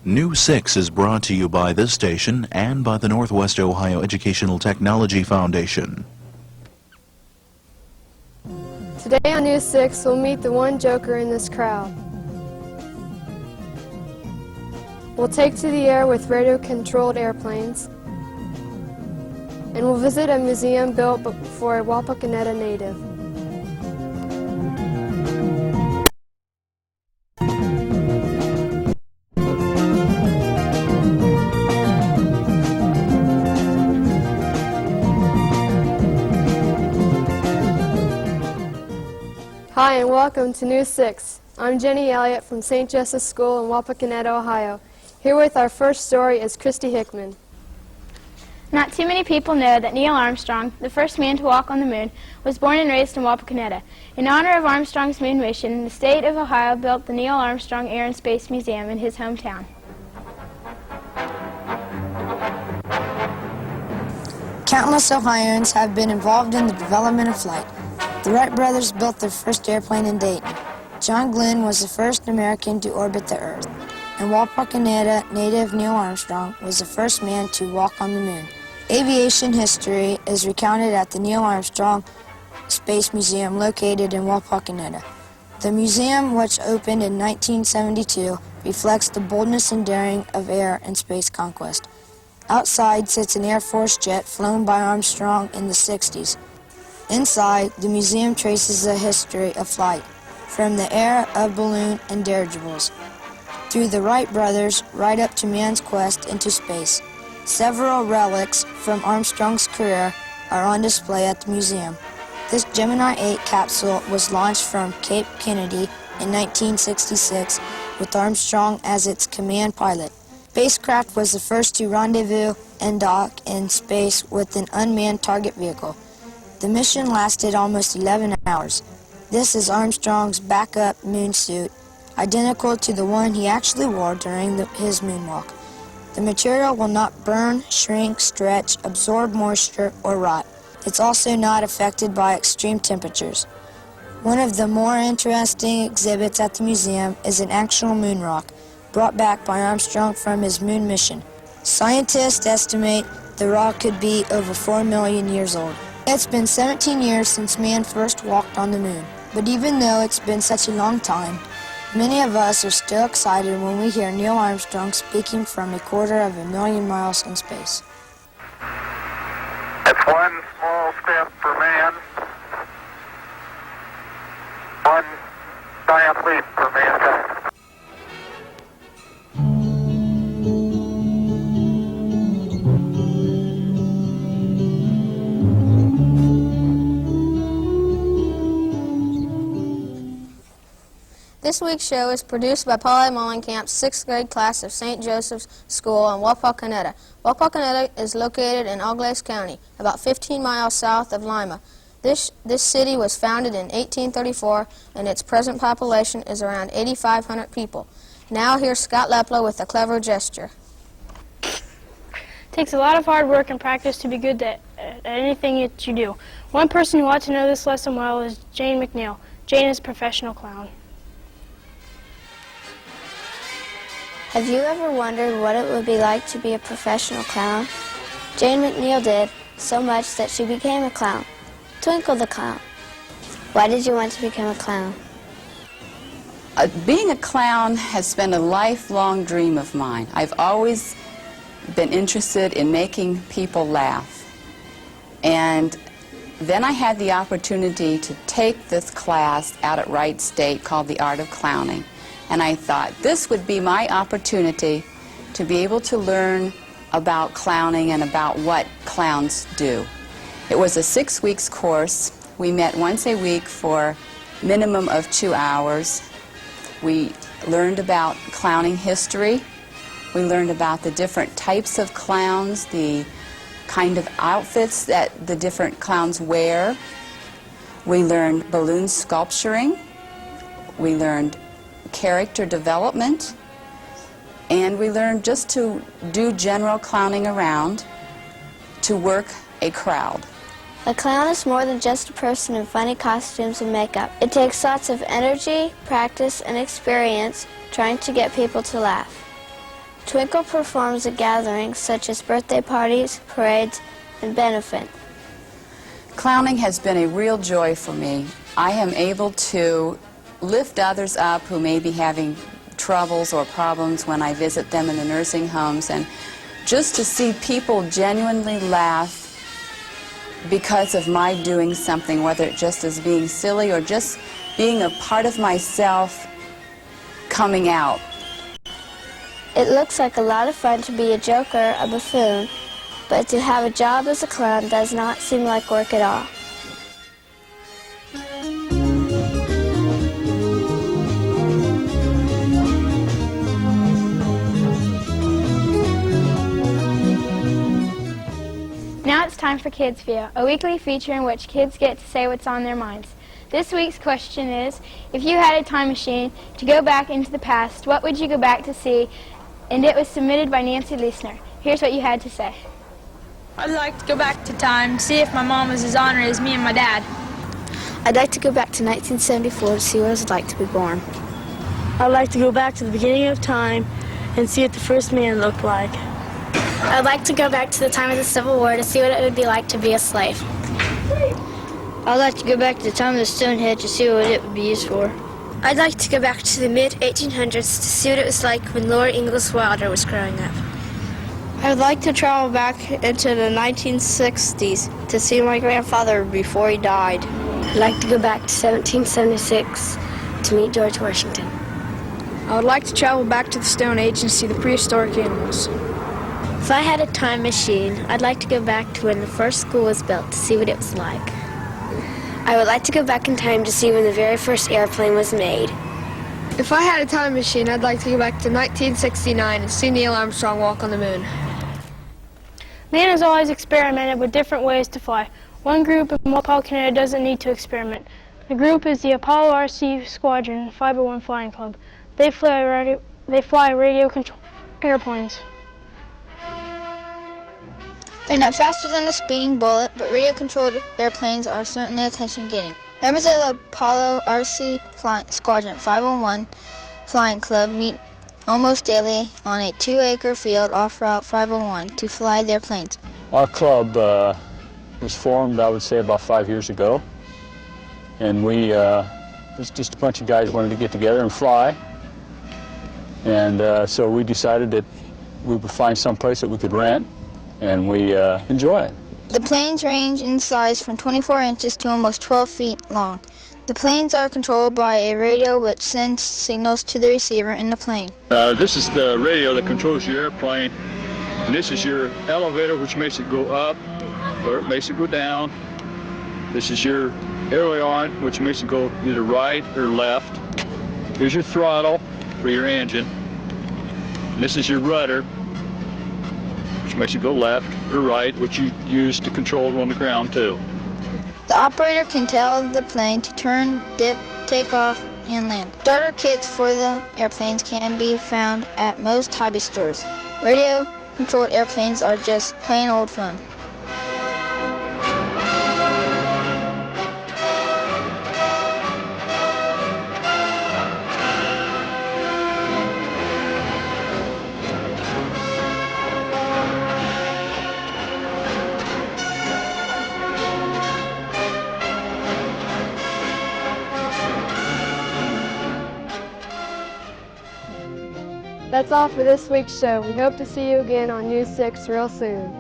New 6 is brought to you by this station and by the Northwest Ohio Educational Technology Foundation. Today on News 6, we'll meet the one joker in this crowd. We'll take to the air with radio-controlled airplanes. And we'll visit a museum built for a Wapakoneta native. Hi and welcome to News 6. I'm Jenny Elliott from St. Joseph's School in Wapakoneta, Ohio. Here with our first story is Christy Hickman. Not too many people know that Neil Armstrong, the first man to walk on the moon, was born and raised in Wapakoneta. In honor of Armstrong's moon mission, the state of Ohio built the Neil Armstrong Air and Space Museum in his hometown. Countless Ohioans have been involved in the development of flight. The Wright brothers built their first airplane in Dayton. John Glenn was the first American to orbit the Earth. And Wapakoneta native Neil Armstrong was the first man to walk on the moon. Aviation history is recounted at the Neil Armstrong Space Museum located in Wapakoneta. The museum, which opened in 1972, reflects the boldness and daring of air and space conquest. Outside sits an Air Force jet flown by Armstrong in the 60s. Inside, the museum traces the history of flight, from the era of balloon and dirigibles, through the Wright brothers, right up to man's quest into space. Several relics from Armstrong's career are on display at the museum. This Gemini 8 capsule was launched from Cape Kennedy in 1966 with Armstrong as its command pilot. Spacecraft was the first to rendezvous and dock in space with an unmanned target vehicle. The mission lasted almost 11 hours. This is Armstrong's backup moon suit, identical to the one he actually wore during his moonwalk. The material will not burn, shrink, stretch, absorb moisture, or rot. It's also not affected by extreme temperatures. One of the more interesting exhibits at the museum is an actual moon rock, brought back by Armstrong from his moon mission. Scientists estimate the rock could be over 4 million years old. It's been 17 years since man first walked on the moon, but even though it's been such a long time, many of us are still excited when we hear Neil Armstrong speaking from 250,000 miles in space. It's one small step for man, one giant leap for mankind. This week's show is produced by Paula Mullencamp's 6th grade class of St. Joseph's School in Wapakoneta. Wapakoneta is located in Auglaize County, about 15 miles south of Lima. This city was founded in 1834, and its present population is around 8,500 people. Now here's Scott Leplo with a clever gesture. It takes a lot of hard work and practice to be good at anything that you do. One person who ought to know this lesson well is Jane McNeel. Jane is a professional clown. Have you ever wondered what it would be like to be a professional clown? Jane McNeel did, so much that she became a clown. Twinkle the clown. Why did you want to become a clown? Being a clown has been a lifelong dream of mine. I've always been interested in making people laugh. And then I had the opportunity to take this class out at Wright State called The Art of Clowning. And I thought this would be my opportunity to be able to learn about clowning and about what clowns do. It was a 6 weeks course. We met once a week for a minimum of 2 hours. We learned about clowning history. We learned about the different types of clowns, the kind of outfits that the different clowns wear. We learned balloon sculpturing. We learned character development, and we learned just to do general clowning around, to work a crowd. A clown is more than just a person in funny costumes and makeup. It takes lots of energy, practice, and experience trying to get people to laugh. Twinkle performs at gatherings such as birthday parties, parades, and benefits. Clowning has been a real joy for me. I am able to lift others up who may be having troubles or problems when I visit them in the nursing homes, and just to see people genuinely laugh because of my doing something, whether it just is being silly or just being a part of myself coming out. It looks like a lot of fun to be a joker, a buffoon, but to have a job as a clown does not seem like work at all. Now it's time for Kids View, a weekly feature in which kids get to say what's on their minds. This week's question is, if you had a time machine to go back into the past, what would you go back to see? And it was submitted by Nancy Leisner. Here's what you had to say. I'd like to go back to time, see if my mom was as honored as me and my dad. I'd like to go back to 1974 to see what it was like to be born. I'd like to go back to the beginning of time and see what the first man looked like. I'd like to go back to the time of the Civil War to see what it would be like to be a slave. I'd like to go back to the time of the Stonehenge to see what it would be used for. I'd like to go back to the mid-1800s to see what it was like when Laura Ingalls Wilder was growing up. I'd like to travel back into the 1960s to see my grandfather before he died. I'd like to go back to 1776 to meet George Washington. I would like to travel back to the Stone Age and see the prehistoric animals. If I had a time machine, I'd like to go back to when the first school was built to see what it was like. I would like to go back in time to see when the very first airplane was made. If I had a time machine, I'd like to go back to 1969 and see Neil Armstrong walk on the moon. Man has always experimented with different ways to fly. One group in Wapakoneta doesn't need to experiment. The group is the Apollo RC Squadron 501 Flying Club. They fly radio-controlled airplanes. They're not faster than a speeding bullet, but radio-controlled airplanes are certainly attention-getting. Members of the Apollo RC Squadron 501 Flying Club meet almost daily on a 2-acre field off Route 501 to fly their planes. Our club was formed, I would say, about 5 years ago. And it was just a bunch of guys wanted to get together and fly. And so we decided that we would find some place that we could rent, and we enjoy it. The planes range in size from 24 inches to almost 12 feet long. The planes are controlled by a radio which sends signals to the receiver in the plane. This is the radio that controls your airplane. And this is your elevator, which makes it go up, or it makes it go down. This is your aileron, which makes it go either right or left. Here's your throttle for your engine. And this is your rudder, which makes it go left or right, which you use to control it on the ground too. The operator can tell the plane to turn, dip, take off, and land. Starter kits for the airplanes can be found at most hobby stores. Radio-controlled airplanes are just plain old fun. That's all for this week's show. We hope to see you again on News 6 real soon.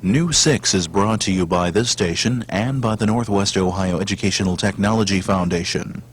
News 6 is brought to you by this station and by the Northwest Ohio Educational Technology Foundation.